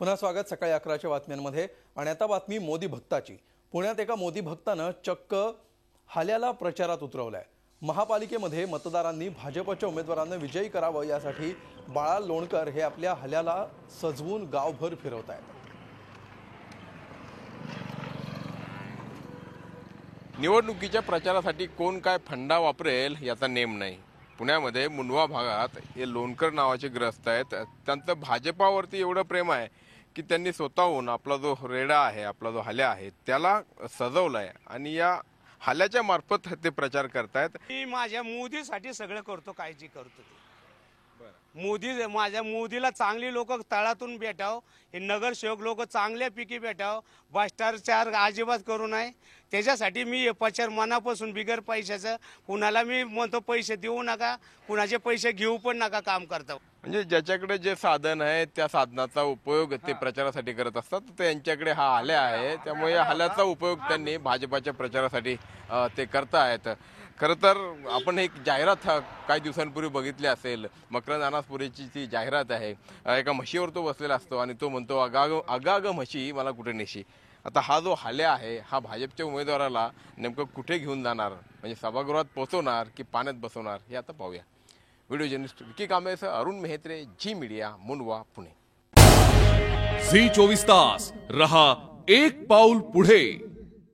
पुन्हा स्वागत सकाळी 11च्या बातम्यांमध्ये। आणि आता बातमी मोदी भक्ताची। पुण्यात एका मोदी भक्तानं चक्क हाल्याला प्रचारात उतरवलाय। महापालिकेमध्ये मतदारांनी भाजपच्या उमेदवारांना विजयी करावं यासाठी बाळा लोणकर हे आपल्या हाल्याला सजवून गावभर फिरवतायत। निवडणुकीच्या प्रचारासाठी कोण काय फंडा वापरेल याचा नेम नाही। पुण्यामध्ये मुंडवा भागात हे लोणकर नावाचे ग्रस्त आहेत। त्यांचं भाजपावरती एवढं प्रेम आहे की त्यांनी स्वतःहून आपला जो रेडा आहे, आपला जो हाल्या आहे त्याला सजवलाय आणि या हाल्याच्या मार्फत ते प्रचार करतायत। मी माझ्या मोदीसाठी सगळं करतो, काळजी करतो ते। माझ्या मोदीला चांगली लोक तळातून भेटाव, हे नगरसेवक लोक चांगल्यापैकी भेटाव, भ्रष्टाचार अजिबात करू नये त्याच्यासाठी मी हे प्रचार मनापासून बिगर पैशाचं कुणाला मी म्हणतो पैसे देऊ नका, कुणाचे पैसे घेऊ पण नका काम करता। म्हणजे ज्याच्याकडे जे साधन आहे त्या साधनाचा उपयोग ते प्रचारासाठी करत असतात। तर यांच्याकडे हा हाल्या आहे, त्यामुळे या हाल्याचा उपयोग त्यांनी भाजपाच्या प्रचारासाठी ते करतायत। खरं तर आपण एक जाहिरात काही दिवसांपूर्वी बघितली असेल। मकरंद अनासपुरेची ती जाहिरात आहे। एका म्हशीवर तो बसलेला असतो आणि तो म्हणतो अगाग म्हशी मला कुठे नेशी। आता हा जो हाल्या आहे हा भाजपच्या उमेदवाराला नेमकं कुठे घेऊन जाणार, म्हणजे सभागृहात पोहोचवणार की पाण्यात बसवणार हे आता पाहूया। व्हिडिओ जर्नलिस्ट विकी कांबळेसह अरुण मेहत्रे, जी मीडिया, मुंडवा, पुणे। झी 24 तास रहा एक पाऊल पुढे।